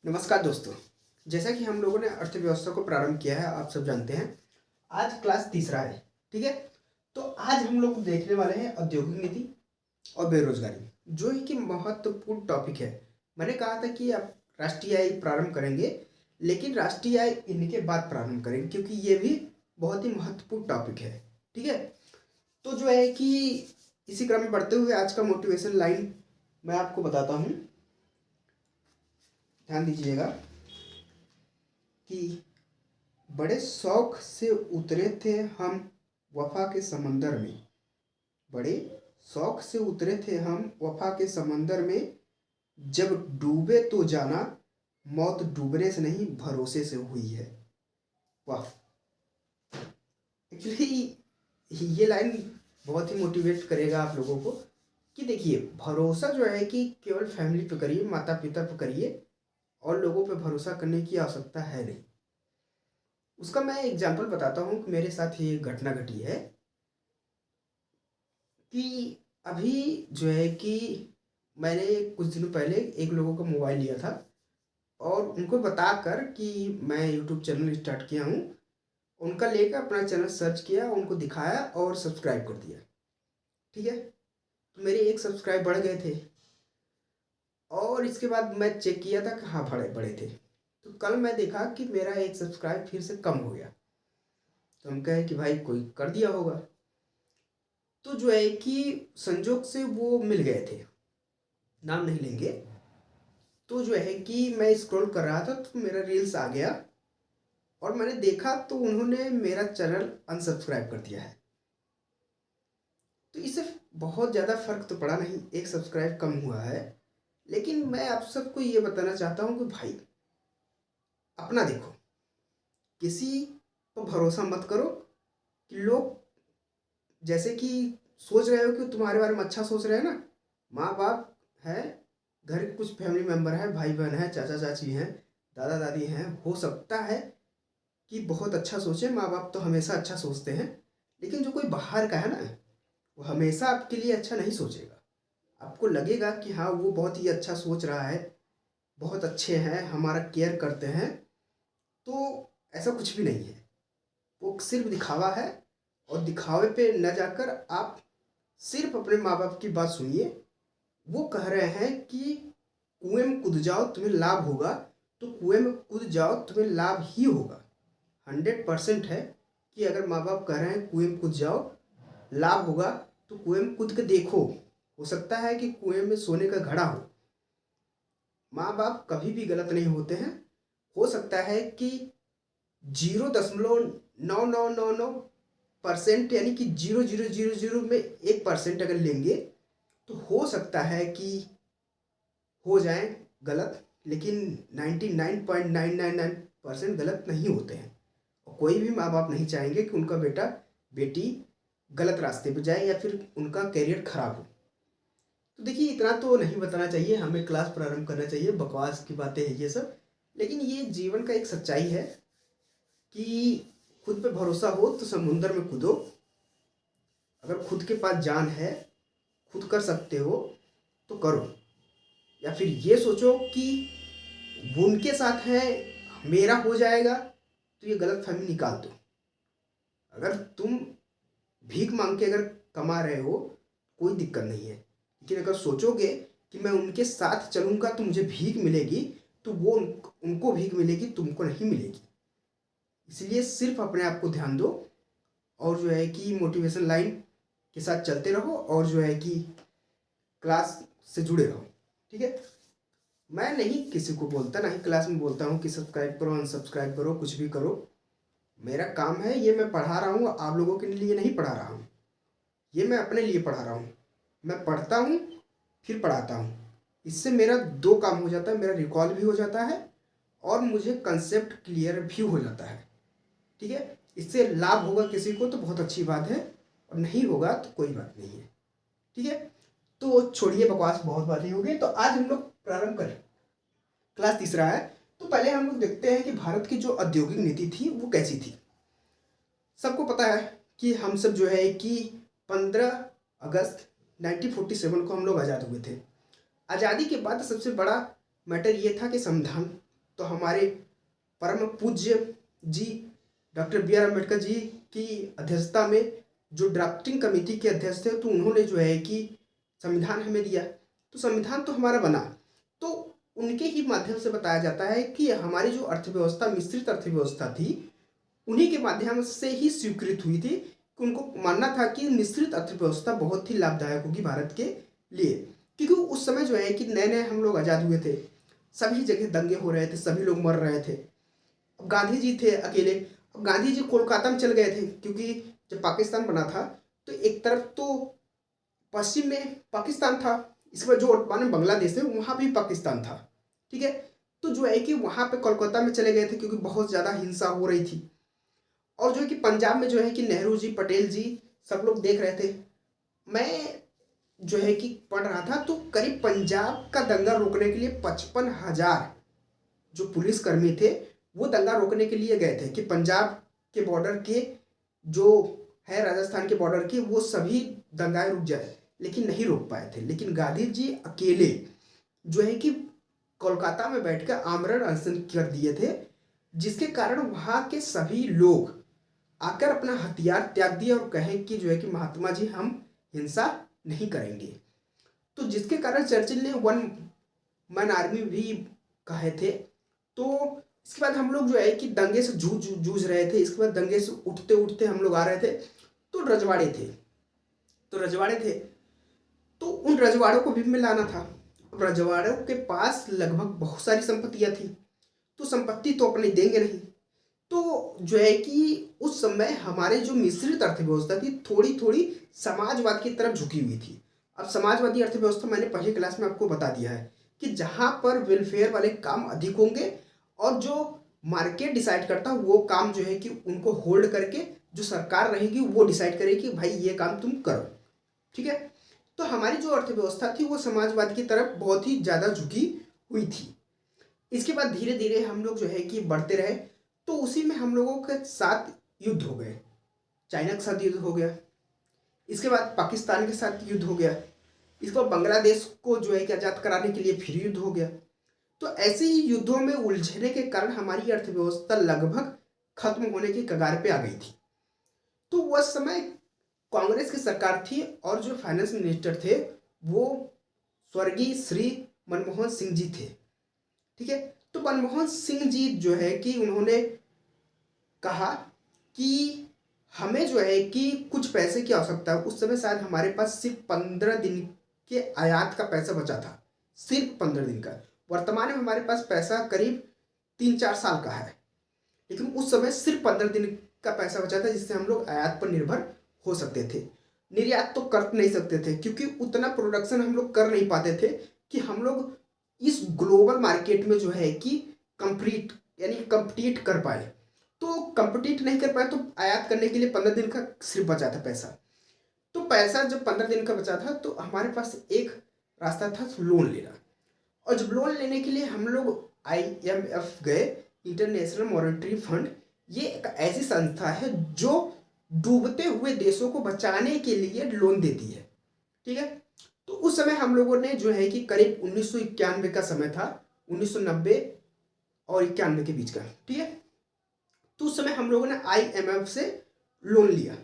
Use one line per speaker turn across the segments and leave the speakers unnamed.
नमस्कार दोस्तों। जैसा कि हम लोगों ने अर्थव्यवस्था को प्रारंभ किया है, आप सब जानते हैं। आज क्लास तीसरा है, ठीक है। तो आज हम लोग देखने वाले हैं औद्योगिक नीति और बेरोजगारी, जो है कि महत्वपूर्ण टॉपिक है। मैंने कहा था कि आप राष्ट्रीय आय प्रारंभ करेंगे, लेकिन राष्ट्रीय आय इनके बाद प्रारंभ करेंगे, क्योंकि ये भी बहुत ही महत्वपूर्ण टॉपिक है, ठीक है। तो जो है कि इसी क्रम में बढ़ते हुए आज का मोटिवेशन लाइन मैं आपको बताता हूँ, ध्यान दीजिएगा कि बड़े शौक से उतरे थे हम वफा के समंदर में। बड़े शौक से उतरे थे हम वफा के समंदर में, जब डूबे तो जाना मौत डूबने से नहीं भरोसे से हुई है। वाह, एक्चुअली ये लाइन बहुत ही मोटिवेट करेगा आप लोगों को कि देखिए, भरोसा जो है कि केवल फैमिली पे करिए, माता पिता पे करिए, और लोगों पे भरोसा करने की आवश्यकता है नहीं। उसका मैं एग्जांपल बताता हूँ कि मेरे साथ ये घटना घटी है कि अभी जो है कि मैंने कुछ दिनों पहले एक लोगों का मोबाइल लिया था और उनको बताकर कि मैं यूट्यूब चैनल स्टार्ट किया हूँ। उनका लेकर अपना चैनल सर्च किया, उनको दिखाया और सब्सक्राइब कर दिया, ठीक है। तो मेरे 1 सब्सक्राइब बढ़ गए थे और इसके बाद मैं चेक किया था कि हाँ, बड़े बड़े थे। तो कल मैं देखा कि मेरा 1 सब्सक्राइब फिर से कम हो गया। तो हम कहे कि भाई कोई कर दिया होगा। तो जो है कि संजोग से वो मिल गए थे, नाम नहीं लेंगे। तो जो है कि मैं स्क्रॉल कर रहा था तो मेरा रील्स आ गया और मैंने देखा तो उन्होंने मेरा चैनल अनसब्सक्राइब कर दिया है। तो इससे बहुत ज़्यादा फर्क तो पड़ा नहीं, 1 सब्सक्राइब कम हुआ है। लेकिन मैं आप सबको ये बताना चाहता हूँ कि भाई अपना देखो, किसी पर भरोसा मत करो कि लोग जैसे कि सोच रहे हो कि तुम्हारे बारे में अच्छा सोच रहे हैं ना। माँ बाप है, घर के कुछ फैमिली मेम्बर हैं, भाई बहन हैं, चाचा चाची हैं, दादा दादी हैं, हो सकता है कि बहुत अच्छा सोचे। माँ बाप तो हमेशा अच्छा सोचते हैं, लेकिन जो कोई बाहर का है ना, वो हमेशा आपके लिए अच्छा नहीं सोचेगा। आपको लगेगा कि हाँ, वो बहुत ही अच्छा सोच रहा है, बहुत अच्छे हैं, हमारा केयर करते हैं। तो ऐसा कुछ भी नहीं है, वो सिर्फ दिखावा है। और दिखावे पे न जाकर आप सिर्फ अपने माँ बाप की बात सुनिए। वो कह रहे हैं कि कुएं में कूद जाओ तुम्हें लाभ होगा, तो कुएं में कूद जाओ तुम्हें लाभ ही होगा। 100% है कि अगर माँ बाप कह रहे हैं कुएं में कूद जाओ लाभ होगा, तो कुएं में कूद के देखो। हो सकता है कि कुएं में सोने का घड़ा हो। माँ बाप कभी भी गलत नहीं होते हैं। हो सकता है कि 0.9999% यानी कि 0000 में 1% अगर लेंगे तो हो सकता है कि हो जाए गलत, लेकिन 99.999% गलत नहीं होते हैं। और कोई भी माँ बाप नहीं चाहेंगे कि उनका बेटा बेटी गलत रास्ते पर जाए या फिर उनका करियर खराब हो। तो देखिए, इतना तो नहीं बताना चाहिए, हमें क्लास प्रारंभ करना चाहिए, बकवास की बातें हैं ये सब। लेकिन ये जीवन का एक सच्चाई है कि खुद पे भरोसा हो तो समुंदर में कूदो। अगर खुद के पास जान है, खुद कर सकते हो तो करो। या फिर ये सोचो कि वो उनके साथ है, मेरा हो जाएगा, तो ये गलत फहमी निकाल दो। अगर तुम भीख मांग के अगर कमा रहे हो, कोई दिक्कत नहीं है। लेकिन अगर सोचोगे कि मैं उनके साथ चलूँगा तो मुझे भीख मिलेगी, तो वो उनको भीख मिलेगी, तुमको नहीं मिलेगी। इसलिए सिर्फ अपने आप को ध्यान दो और जो है कि मोटिवेशन लाइन के साथ चलते रहो और जो है कि क्लास से जुड़े रहो, ठीक है। मैं नहीं किसी को बोलता, ना ही क्लास में बोलता हूँ कि सब्सक्राइब करो, अनसब्सक्राइब करो, कुछ भी करो। मेरा काम है, ये मैं पढ़ा रहा हूँ, आप लोगों के लिए नहीं पढ़ा रहा हूँ। ये मैं अपने लिए पढ़ा रहा हूँ। मैं पढ़ता हूँ फिर पढ़ाता हूँ। इससे मेरा 2 काम हो जाता है, मेरा रिकॉल भी हो जाता है और मुझे कंसेप्ट क्लियर भी हो जाता है, ठीक है। इससे लाभ होगा किसी को तो बहुत अच्छी बात है, और नहीं होगा तो कोई बात नहीं है, ठीक है। तो छोड़िए बकवास, बहुत बातें हो गई। तो आज हम लोग प्रारंभ करें, क्लास तीसरा है। तो पहले हम लोग देखते हैं कि भारत की जो औद्योगिक नीति थी वो कैसी थी। सबको पता है कि हम सब जो है कि 15 अगस्त 1947 को हम लोग आज़ाद हुए थे। आज़ादी के बाद सबसे बड़ा मैटर ये था कि संविधान तो हमारे परम पूज्य जी doctor B are Ambedkar ji की अध्यक्षता में जो ड्राफ्टिंग कमेटी के अध्यक्ष थे, तो उन्होंने जो है कि संविधान हमें दिया। तो संविधान तो हमारा बना, तो उनके ही माध्यम से बताया जाता है कि हमारी जो अर्थव्यवस्था मिश्रित अर्थव्यवस्था थी, उन्हीं के माध्यम से ही स्वीकृत हुई थी कि उनको मानना था कि मिश्रित अर्थव्यवस्था बहुत ही लाभदायक होगी भारत के लिए। क्योंकि उस समय जो है कि नए नए हम लोग आज़ाद हुए थे, सभी जगह दंगे हो रहे थे, सभी लोग मर रहे थे। अब गांधी जी थे अकेले। अब गांधी जी कोलकाता में चल गए थे, क्योंकि जब पाकिस्तान बना था तो एक तरफ तो पश्चिम में पाकिस्तान था, इसके बाद जो वर्तमान बांग्लादेश है वहाँ भी पाकिस्तान था। ठीक है, तो जो है कि वहाँ पे कोलकाता में चले गए थे क्योंकि बहुत ज़्यादा हिंसा हो रही थी। और जो है कि पंजाब में जो है कि नेहरू जी, पटेल जी सब लोग देख रहे थे। मैं जो है कि पढ़ रहा था तो करीब पंजाब का दंगा रोकने के लिए 55,000 जो पुलिसकर्मी थे वो दंगा रोकने के लिए गए थे कि पंजाब के बॉर्डर के जो है राजस्थान के बॉर्डर के वो सभी दंगाएं रुक जाए, लेकिन नहीं रोक पाए थे। लेकिन गांधी जी अकेले जो है कि कोलकाता में बैठकर आमरण अनशन कर दिए थे, जिसके कारण वहाँ के सभी लोग आकर अपना हथियार त्याग दिए और कहे कि जो है कि महात्मा जी हम हिंसा नहीं करेंगे। तो जिसके कारण चर्चिल ने वन मैन आर्मी भी कहे थे। तो इसके बाद हम लोग जो है कि दंगे से जूझ रहे थे। इसके बाद दंगे से उठते उठते हम लोग आ रहे थे तो रजवाड़े थे। तो उन रजवाड़ों को भी मिलाना था। अब रजवाड़ों के पास लगभग बहुत सारी संपत्तियां थी, तो संपत्ति तो अपने देंगे नहीं। तो जो है कि उस समय हमारे जो मिश्रित अर्थव्यवस्था थी थोड़ी थोड़ी समाजवाद की तरफ झुकी हुई थी। अब समाजवादी अर्थव्यवस्था मैंने पहली क्लास में आपको बता दिया है कि जहाँ पर वेलफेयर वाले काम अधिक होंगे और जो मार्केट डिसाइड करता वो काम जो है कि उनको होल्ड करके जो सरकार रहेगी वो डिसाइड करेगी कि भाई ये काम तुम करो। ठीक है, तो हमारी जो अर्थव्यवस्था थी वो समाजवाद की तरफ बहुत ही ज़्यादा झुकी हुई थी। इसके बाद धीरे धीरे हम लोग जो है कि बढ़ते रहे, तो उसी में हम लोगों के साथ युद्ध हो गए। चाइना के साथ युद्ध हो गया, इसके बाद पाकिस्तान के साथ युद्ध हो गया, इसके बाद बांग्लादेश को जो है कि आज़ाद कराने के लिए फिर युद्ध हो गया। तो ऐसे ही युद्धों में उलझने के कारण हमारी अर्थव्यवस्था लगभग खत्म होने की कगार पे आ गई थी। तो वह समय कांग्रेस की सरकार थी और जो फाइनेंस मिनिस्टर थे वो स्वर्गीय श्री मनमोहन सिंह जी थे। ठीक है, तो मनमोहन सिंह जी जो है कि उन्होंने कहा कि हमें जो है कि कुछ पैसे की आवश्यकता है। उस समय शायद हमारे पास सिर्फ 15 दिन के आयात का पैसा बचा था, सिर्फ 15 दिन का। वर्तमान में हमारे पास पैसा करीब 3-4 साल का है, लेकिन उस समय सिर्फ 15 दिन का पैसा बचा था जिससे हम लोग आयात पर निर्भर हो सकते थे। निर्यात तो कर नहीं सकते थे क्योंकि उतना प्रोडक्शन हम लोग कर नहीं पाते थे कि हम लोग इस ग्लोबल मार्केट में जो है कि कंपीट कर पाए। तो कंपीट नहीं कर पाए तो आयात करने के लिए 15 दिन का सिर्फ बचा था पैसा। तो पैसा जब 15 दिन का बचा था तो हमारे पास एक रास्ता था लोन लेना। और जब लोन लेने के लिए हम लोग IMF गए, इंटरनेशनल मॉनेटरी फंड, ये एक ऐसी संस्था है जो डूबते हुए देशों को बचाने के लिए लोन देती है। ठीक है, तो उस समय हम लोगों ने जो है कि करीब 1991 का समय था, 1990 और 91 के बीच का। ठीक है, तो उस समय हम लोगों ने IMF से लोन लिया।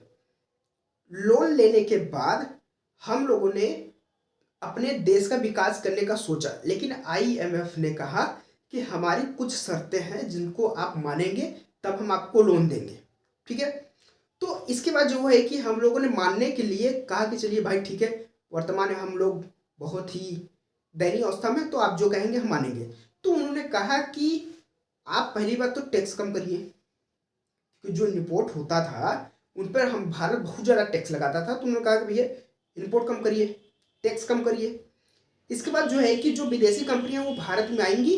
लोन लेने के बाद हम लोगों ने अपने देश का विकास करने का सोचा, लेकिन IMF ने कहा कि हमारी कुछ शर्तें हैं जिनको आप मानेंगे तब हम आपको लोन देंगे। ठीक है, तो इसके बाद जो है कि हम लोगों ने मानने के लिए कहा कि चलिए भाई ठीक है, वर्तमान में हम लोग बहुत ही दयनीय अवस्था में, तो आप जो कहेंगे हम मानेंगे। तो उन्होंने कहा कि आप पहली बात तो टैक्स कम करिए, कि जो इम्पोर्ट होता था उन पर हम भारत बहुत ज़्यादा टैक्स लगाता था। तो उन्होंने कहा कि भैया इम्पोर्ट कम करिए, टैक्स कम करिए। इसके बाद जो है कि जो विदेशी कंपनियां वो भारत में आएंगी,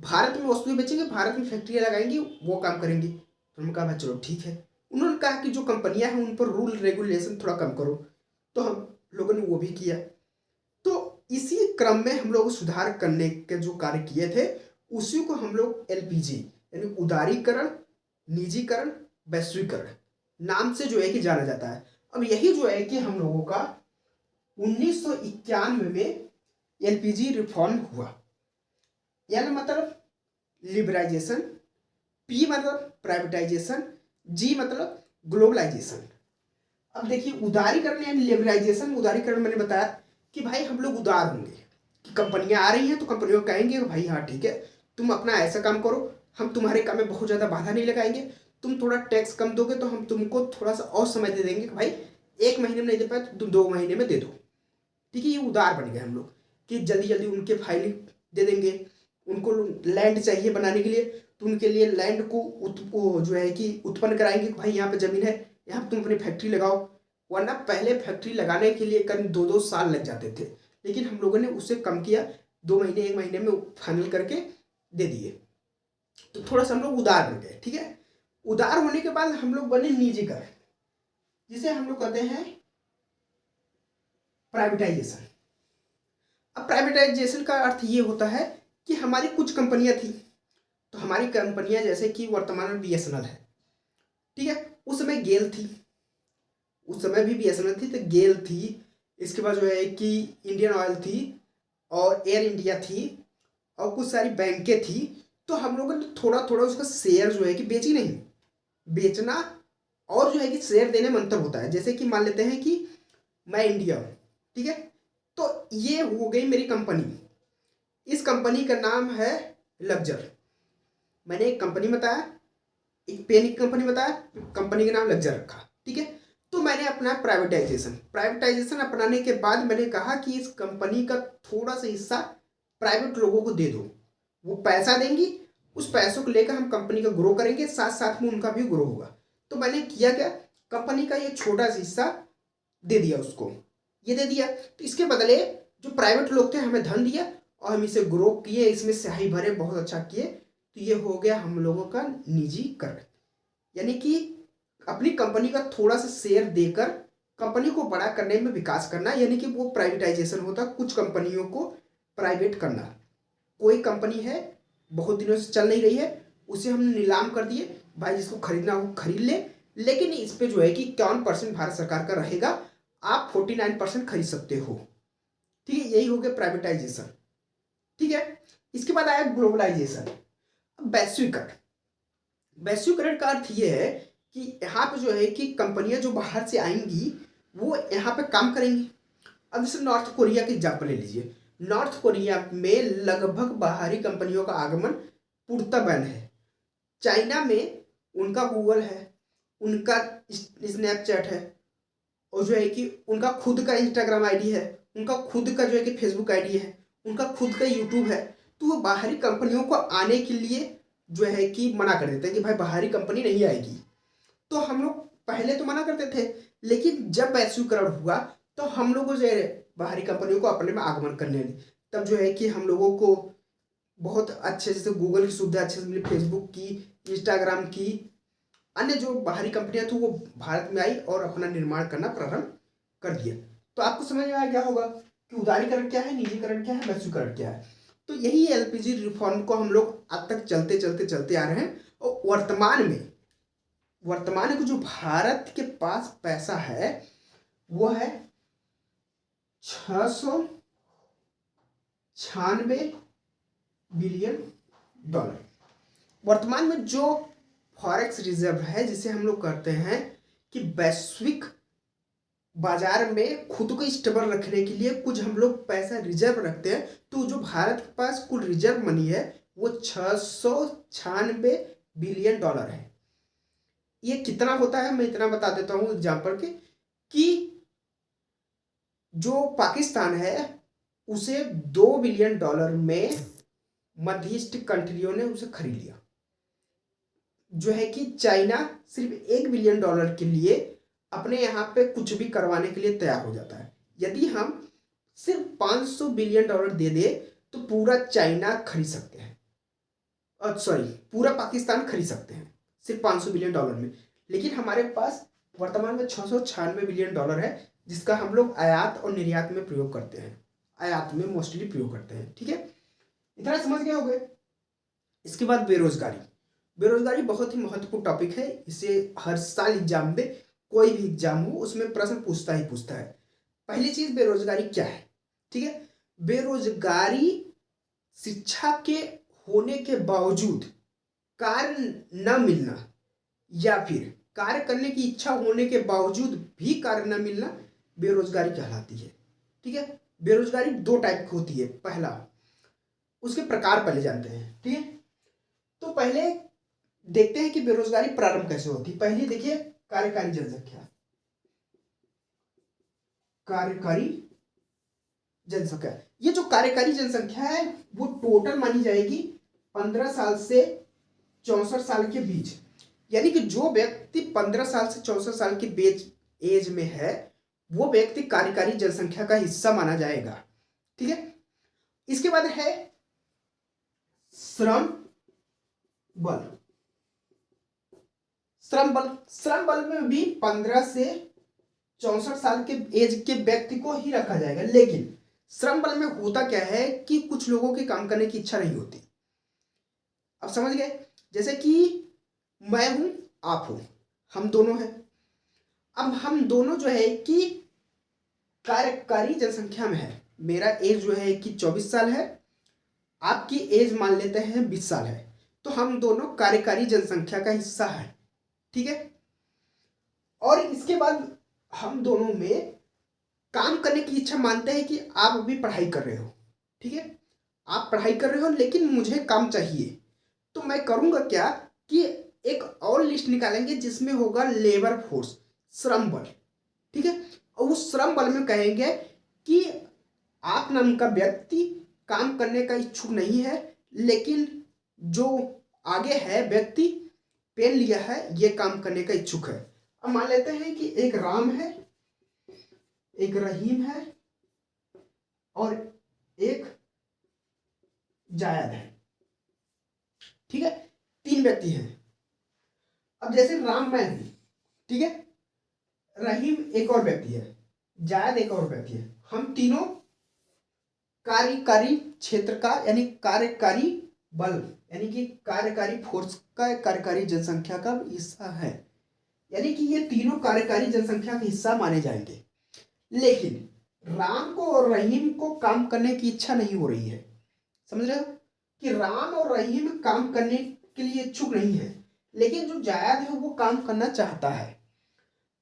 भारत में वस्तुएं बेचेंगे, भारत में फैक्ट्रियां लगाएंगी, वो काम करेंगी। तो उन्होंने कहा भाई चलो ठीक है। उन्होंने कहा कि जो कंपनियां हैं उन पर रूल रेगुलेशन थोड़ा कम करो, तो हम लोगों ने वो भी किया। तो इसी क्रम में हम लोग सुधार करने के जो कार्य किए थे उसी को हम लोग LPG यानी उदारीकरण, निजीकरण, वैश्वीकरण नाम से जो है कि जाना जाता है। अब यही जो है कि हम लोगों का 1991 में LPG रिफॉर्म हुआ। यानी मतलब लिबराइजेशन, पी मतलब प्राइवेटाइजेशन, जी मतलब ग्लोबलाइजेशन। अब देखिए उदारीकरण यानी लिबराइजेशन, उदारीकरण मैंने बताया कि भाई हम लोग उदार होंगे, कि कंपनियां आ रही हैं तो कंपनियों को कहेंगे भाई हाँ ठीक है तुम अपना ऐसा काम करो, हम तुम्हारे काम में बहुत ज़्यादा बाधा नहीं लगाएंगे, तुम थोड़ा टैक्स कम दोगे तो हम तुमको थोड़ा सा और समय दे देंगे कि भाई 1 महीने में नहीं दे पाए तो तुम 2 महीने में दे दो। ठीक है, ये उदार बन गए हम लोग कि जल्दी जल्दी उनके फाइलिंग दे देंगे। उनको लैंड चाहिए बनाने के लिए तो उनके लिए लैंड को वो जो है कि उत्पन्न कराएंगे कि भाई यहाँ पे ज़मीन है, यहाँ तुम अपनी फैक्ट्री लगाओ। वरना पहले फैक्ट्री लगाने के लिए करीब 2-2 साल लग जाते थे, लेकिन हम लोगों ने उससे कम किया, 2 महीने 1 महीने में फाइनल करके दे दिए। तो थोड़ा सा हम लोग उदार बन गए। ठीक है, उदार होने के बाद हम लोग बने निजीकरण, जिसे हम लोग कहते हैं प्राइवेटाइजेशन। अब प्राइवेटाइजेशन का अर्थ ये होता है कि हमारी कुछ कंपनियां थी, तो हमारी कंपनियां जैसे कि वर्तमान में बीएसएनएल है, ठीक है, उस समय गेल थी, उस समय भी बीएसएनएल थी तो गेल थी, इसके बाद जो है कि इंडियन ऑयल थी और एयर इंडिया थी और कुछ सारी बैंकें थी। तो हम लोगों ने थोड़ा थोड़ा उसका शेयर जो है कि बेची नहीं, बेचना और जो है कि शेयर देने में अंतर होता है। जैसे कि मान लेते हैं कि मैं इंडिया हूँ, ठीक है, तो ये हो गई मेरी कंपनी, इस कंपनी का नाम है लग्जर। मैंने एक कंपनी बताया, एक पेन की कंपनी बताया, कंपनी का नाम लग्जर रखा, ठीक है। तो मैंने अपना प्राइवेटाइजेशन अपनाने के बाद मैंने कहा कि इस कंपनी का थोड़ा सा हिस्सा प्राइवेट लोगों को दे दो, वो पैसा देंगी, उस पैसों को लेकर हम कंपनी का ग्रो करेंगे, साथ साथ में उनका भी ग्रो होगा। तो मैंने किया क्या, कंपनी का ये छोटा सा हिस्सा दे दिया उसको, ये दे दिया। तो इसके बदले जो प्राइवेट लोग थे हमें धन दिया और हम इसे ग्रो किए, इसमें स्याही भरे, बहुत अच्छा किए। तो ये हो गया हम लोगों का निजीकरण, यानी कि अपनी कंपनी का थोड़ा सा शेयर देकर कंपनी को बड़ा करने में विकास करना, यानी कि वो प्राइवेटाइजेशन होता, कुछ कंपनियों को प्राइवेट करना। कोई कंपनी है बहुत दिनों से चल नहीं रही है, उसे हम नीलाम कर दिए, भाई जिसको खरीदना हो खरीद ले, लेकिन इस पे जो है कि 51% भारत सरकार का रहेगा, आप 49% खरीद सकते हो। ठीक है, यही हो गया प्राइवेटाइजेशन। ठीक है, इसके बाद आया ग्लोबलाइजेशन, वैश्वीकरण। वैश्वीकरण का अर्थ ये है कि यहाँ पे जो है कि कंपनियां जो बाहर से आएंगी वो यहाँ पे काम करेंगी। अब जैसे नॉर्थ कोरिया की एग्जाम्पल ले लीजिए, नॉर्थ कोरिया में लगभग बाहरी कंपनियों का आगमन पूर्णतः बैन है। चाइना में उनका गूगल है, उनका स्नैपचैट है, और जो है कि उनका खुद का इंस्टाग्राम आईडी है, उनका खुद का जो है कि फेसबुक आईडी है, उनका खुद का यूट्यूब है। तो वो बाहरी कंपनियों को आने के लिए जो है कि मना कर देते हैं कि भाई बाहरी कंपनी नहीं आएगी। तो हम लोग पहले तो मना करते थे, लेकिन जब वैश्वीकरण हुआ तो हम लोगों जो है बाहरी कंपनियों को अपने में आगमन करने लगी। तब जो है कि हम लोगों को बहुत अच्छे से गूगल की सुविधा अच्छे से मिली, फेसबुक की, इंस्टाग्राम की, अन्य जो बाहरी कंपनियां थी वो भारत में आई और अपना निर्माण करना प्रारंभ कर दिया। तो आपको समझ में आया क्या होगा कि उदारीकरण क्या है, निजीकरण क्या है, वैश्वीकरण क्या है। तो यही एलपीजी रिफॉर्म को हम लोग अब तक चलते चलते चलते आ रहे हैं। और वर्तमान में जो भारत के पास पैसा है वो है $696 बिलियन। वर्तमान में जो फॉरेक्स रिजर्व है, जिसे हम लोग कहते हैं कि वैश्विक बाजार में खुद को स्टेबल रखने के लिए कुछ हम लोग पैसा रिजर्व रखते हैं, तो जो भारत के पास कुल रिजर्व मनी है वो $696 बिलियन है। ये कितना होता है मैं इतना बता देता हूँ एग्जाम्पल के, कि जो पाकिस्तान है उसे $2 बिलियन में मध्यस्थ कंट्रियों ने उसे खरीद लिया। जो है कि चाइना सिर्फ $1 बिलियन के लिए अपने यहाँ पे कुछ भी करवाने के लिए तैयार हो जाता है। यदि हम सिर्फ $500 बिलियन दे दे तो पूरा चाइना खरीद सकते हैं, सॉरी पूरा पाकिस्तान खरीद सकते हैं सिर्फ $500 बिलियन में। लेकिन हमारे पास वर्तमान में $696 बिलियन है, जिसका हम लोग आयात और निर्यात में प्रयोग करते हैं, आयात में मोस्टली प्रयोग करते हैं। ठीक है, इतना समझ गए होंगे। इसके बाद बेरोजगारी। बेरोजगारी बहुत ही महत्वपूर्ण टॉपिक है, इसे हर साल एग्जाम में, कोई भी एग्जाम हो उसमें प्रश्न पूछता ही पूछता है। पहली चीज बेरोजगारी क्या है, ठीक है। बेरोजगारी शिक्षा के होने के बावजूद कार्य न मिलना या फिर कार्य करने की इच्छा होने के बावजूद भी कार्य न मिलना बेरोजगारी कहलाती है। ठीक है, बेरोजगारी दो टाइप की होती है। पहला, उसके प्रकार पहले जानते हैं। ठीक है, तो पहले देखते हैं कि बेरोजगारी प्रारंभ कैसे होती है। पहले देखिए कार्यकारी जनसंख्या। कार्यकारी जनसंख्या, ये जो कार्यकारी जनसंख्या है वो टोटल मानी जाएगी 15 साल से 64 साल के बीच। यानी कि जो व्यक्ति 15 साल से 64 साल के बीच एज में है वो व्यक्ति कार्यकारी जनसंख्या का हिस्सा माना जाएगा। ठीक है, इसके बाद है श्रम बल। श्रम बल में भी 15 से 64 साल के एज के व्यक्ति को ही रखा जाएगा। लेकिन श्रम बल में होता क्या है कि कुछ लोगों की काम करने की इच्छा नहीं होती। अब समझ गए, जैसे कि मैं हूं, आप हो, हम दोनों हैं। अब हम दोनों जो है कि कार्यकारी जनसंख्या में है। मेरा एज जो है कि 24 साल है, आपकी एज मान लेते हैं 20 साल है, तो हम दोनों कार्यकारी जनसंख्या का हिस्सा है। ठीक है, और इसके बाद हम दोनों में काम करने की इच्छा मानते हैं कि आप अभी पढ़ाई कर रहे हो। ठीक है, आप पढ़ाई कर रहे हो लेकिन मुझे काम चाहिए, तो मैं करूंगा क्या कि एक और लिस्ट निकालेंगे जिसमें होगा लेबर फोर्स, श्रम बल। ठीक है, और उस श्रम बल में कहेंगे कि आप नाम का व्यक्ति काम करने का इच्छुक नहीं है, लेकिन जो आगे है व्यक्ति पेन लिया है ये काम करने का इच्छुक है। अब मान लेते हैं कि एक राम है, एक रहीम है और एक जायद है। ठीक है, 3 व्यक्ति हैं। अब जैसे राम मैं हूं, ठीक है, रहीम एक और व्यक्ति है, जायद एक और व्यक्ति है। हम तीनों कार्यकारी क्षेत्र का यानी कार्यकारी बल यानी कि कार्यकारी फोर्स का, कार्यकारी जनसंख्या का हिस्सा है। यानी कि ये तीनों कार्यकारी जनसंख्या का हिस्सा माने जाएंगे। लेकिन राम को और रहीम को काम करने की इच्छा नहीं हो रही है। समझ रहे हो कि राम और रहीम काम करने के लिए इच्छुक नहीं है, लेकिन जो जायद है वो काम करना चाहता है।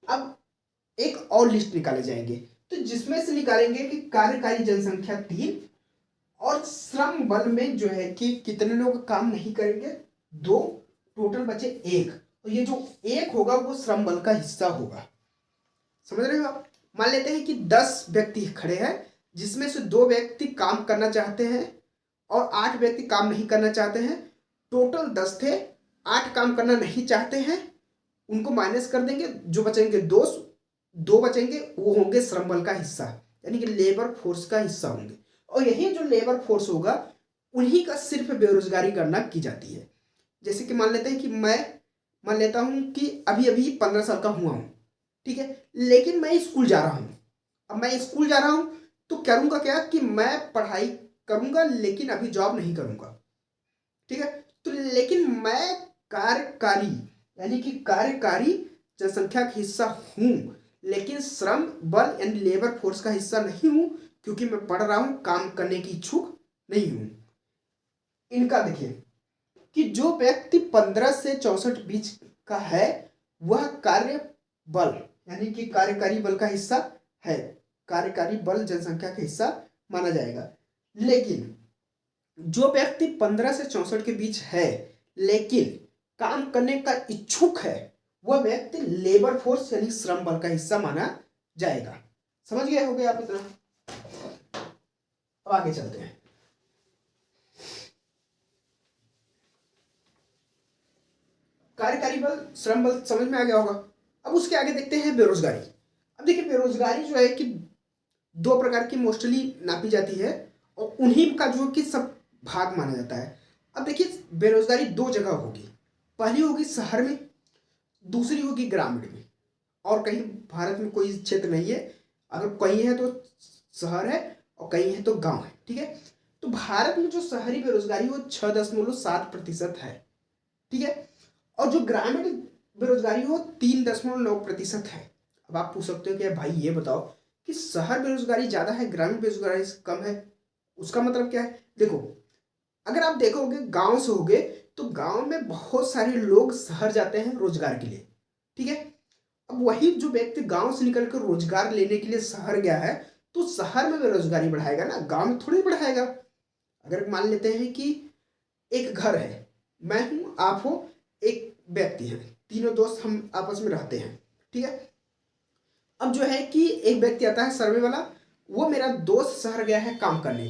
अब एक और लिस्ट निकाले जाएंगे, तो जिसमें से निकालेंगे कि कार्यकारी जनसंख्या 3 और श्रम बल में जो है कि कितने लोग काम नहीं करेंगे, 2, टोटल बचे 1। तो ये जो 1 होगा वो श्रम बल का हिस्सा होगा। समझ रहे हो आप? मान लेते हैं कि 10 व्यक्ति खड़े हैं, जिसमें से 2 व्यक्ति काम करना चाहते हैं और 8 व्यक्ति काम नहीं करना चाहते हैं। टोटल 10 थे, 8 काम करना नहीं चाहते हैं, उनको माइनस कर देंगे, जो बचेंगे 2 बचेंगे, वो होंगे श्रम बल का हिस्सा यानी कि लेबर फोर्स का हिस्सा होंगे। और यही जो लेबर फोर्स होगा उन्हीं का सिर्फ बेरोजगारी गणना की जाती है। जैसे कि मान लेते हैं कि मैं मान लेता हूं कि अभी अभी 15 साल का हुआ हूं, ठीक है, लेकिन मैं स्कूल जा रहा हूं। अब मैं स्कूल जा रहा हूं तो करूंगा क्या कि मैं पढ़ाई करूंगा लेकिन अभी जॉब नहीं करूंगा। ठीक है, तो लेकिन मैं कार्यकारी यानी कि कार्यकारी जनसंख्या का हिस्सा हूं, लेकिन श्रम बल यानी लेबर फोर्स का हिस्सा नहीं हूं, क्योंकि मैं पढ़ रहा हूं, काम करने की इच्छुक नहीं हूं। इनका देखिए कि जो व्यक्ति 15 से 64 बीच का है वह कार्य बल यानी कि कार्यकारी बल का हिस्सा है, कार्यकारी बल जनसंख्या का हिस्सा माना जाएगा। लेकिन जो व्यक्ति 15 से 64 के बीच है लेकिन काम करने का इच्छुक है वह व्यक्ति लेबर फोर्स यानी श्रम बल का हिस्सा माना जाएगा। समझ गए होंगे आप इतना? अब आगे चलते हैं। कार्यकारी बल, श्रम बल समझ में आ गया होगा। अब उसके आगे देखते हैं बेरोजगारी। अब देखिए बेरोजगारी जो है कि 2 प्रकार की मोस्टली नापी जाती है और उन्हीं का जो कि सब भाग माना जाता है। अब देखिए बेरोजगारी 2 जगह होगी, पहली होगी शहर में, दूसरी होगी ग्रामीण में। और कहीं भारत में कोई क्षेत्र नहीं है, अगर कहीं है तो शहर है और कहीं है तो गांव है। ठीक है, तो भारत में जो शहरी बेरोजगारी वो 6.7% है। ठीक है, और जो ग्रामीण बेरोजगारी हो 3.9% है। अब आप पूछ सकते हो कि भाई ये बताओ कि शहर बेरोजगारी ज़्यादा है ग्रामीण बेरोजगारी कम है, उसका मतलब क्या है? देखो अगर आप देखोगे गांव से होगे तो गांव में बहुत सारे लोग शहर जाते हैं रोजगार के लिए, ठीक है। अब वही जो व्यक्ति गांव से निकल कर रोजगार लेने के लिए शहर गया है, तो शहर में बेरोजगारी बढ़ाएगा ना, गांव में थोड़ी बढ़ाएगा। अगर मान लेते हैं कि एक घर है, मैं हूं, आप हो, एक व्यक्ति है, तीनों दोस्त हम आपस में रहते हैं, ठीक है। अब जो है कि एक व्यक्ति आता है सर्वे वाला, वो मेरा दोस्त शहर गया है काम करने,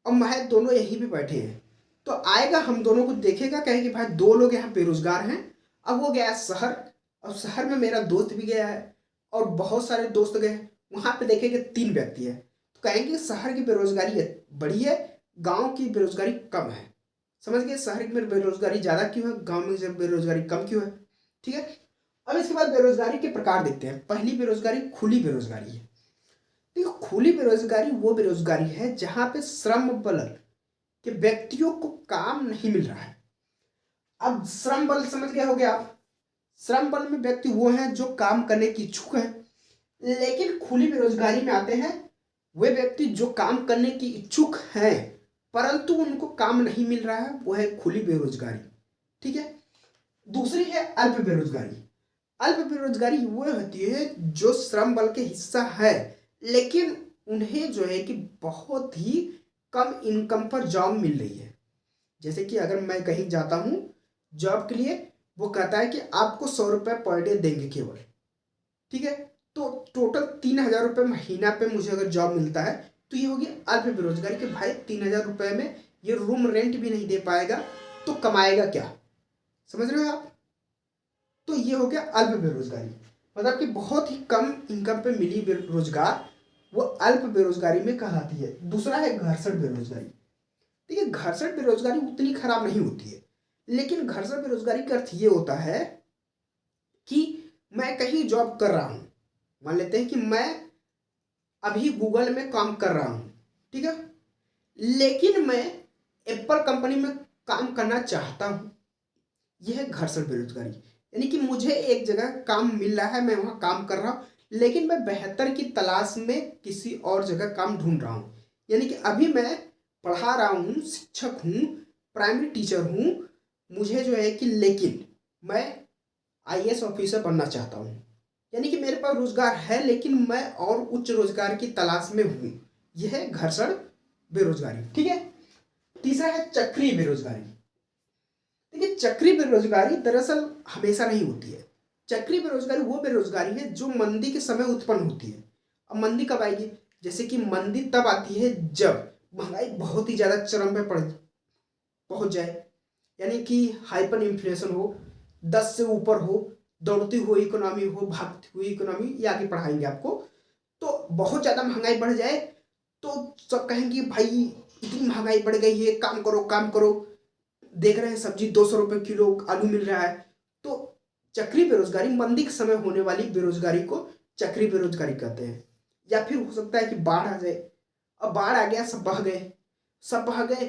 और मैं दोनों यहीं पे बैठे हैं। तो आएगा, हम दोनों को देखेगा, कहेगा कि भाई दो लोग यहाँ बेरोजगार हैं। अब वो गया शहर, अब शहर में मेरा दोस्त भी गया है और बहुत सारे दोस्त गए, वहां पे देखेंगे तीन व्यक्ति है, तो कहेंगे शहर की बेरोजगारी बड़ी है, गांव की बेरोजगारी कम है। समझ गए, शहर में बेरोजगारी ज्यादा क्यों है, गांव में बेरोजगारी कम क्यों है, ठीक है। अब इसके बाद बेरोजगारी के प्रकार देखते हैं। पहली बेरोजगारी खुली बेरोजगारी है। देखो, खुली बेरोजगारी वो बेरोजगारी है जहां पे श्रम बल के व्यक्तियों को काम नहीं मिल रहा है। अब श्रम बल समझ गए होगे आप, श्रम बल में व्यक्ति वो हैं जो काम करने की इच्छुक है। लेकिन खुली बेरोजगारी में आते हैं वे व्यक्ति जो काम करने की इच्छुक हैं परंतु उनको काम नहीं मिल रहा है, वो है खुली बेरोजगारी, ठीक है। दूसरी है अल्प बेरोजगारी। अल्प बेरोजगारी वो होती है जो श्रम बल के हिस्सा है लेकिन उन्हें जो है कि बहुत ही कम इनकम पर जॉब मिल रही है। जैसे कि अगर मैं कहीं जाता हूँ जॉब के लिए, वो कहता है कि आपको 100 रुपये पर डे देंगे केवल, ठीक है। तो टोटल 3,000 रुपये महीना पे मुझे अगर जॉब मिलता है तो ये होगी अल्प बेरोजगारी के भाई 3,000 रुपये में ये रूम रेंट भी नहीं दे पाएगा तो कमाएगा क्या, समझ रहे हो आप। तो ये हो गया अल्प बेरोजगारी, मतलब कि बहुत ही कम इनकम पे मिली बेरोजगार, वो अल्प बेरोजगारी में कहलाती है। दूसरा है घर्षण बेरोजगारी। देखिए, घर्षण बेरोजगारी उतनी खराब नहीं होती है, लेकिन घर्षण बेरोजगारी का अर्थ ये होता है कि मैं कहीं जॉब कर रहा हूं, मान लेते हैं कि मैं अभी गूगल में काम कर रहा हूं, ठीक है, लेकिन मैं एप्पल कंपनी में काम करना चाहता हूं, यह है घर्षण बेरोजगारी। यानी कि मुझे एक जगह काम मिल रहा है, मैं वहां काम कर रहा हूं लेकिन मैं बेहतर की तलाश में किसी और जगह काम ढूंढ रहा हूं। यानी कि अभी मैं पढ़ा रहा हूं, शिक्षक हूं, प्राइमरी टीचर हूं, मुझे जो है कि लेकिन मैं आईएएस ऑफिसर बनना चाहता हूं। यानी कि मेरे पास रोजगार है लेकिन मैं और उच्च रोजगार की तलाश में हूं, यह है घर्षण बेरोजगारी, ठीक है। तीसरा है चक्रीय बेरोजगारी। देखिए, चक्रीय बेरोजगारी दरअसल हमेशा नहीं होती है। चक्रीय बेरोजगारी वो बेरोजगारी है जो मंदी के समय उत्पन्न होती है। अब मंदी कब आएगी, जैसे कि मंदी तब आती है जब महंगाई बहुत ही ज्यादा चरम पे पहुंच जाए, यानी कि हाइपर इन्फ्लेशन हो, 10 से ऊपर हो, दौड़ती हुई इकोनॉमी हो, भागती हुई इकोनॉमी, ये आगे पढ़ाएंगे आपको। तो बहुत ज़्यादा महंगाई बढ़ जाए तो सब कहेंगे भाई इतनी महंगाई बढ़ गई है, काम करो काम करो, देख रहे हैं सब्जी 200 रुपये किलो आलू मिल रहा है। तो चक्रीय बेरोजगारी, मंदी के समय होने वाली बेरोजगारी को चक्रीय बेरोजगारी कहते हैं। या फिर हो सकता है कि बाढ़ आ जाए, अब बाढ़ आ गया, सब बह गए, सब बह गए,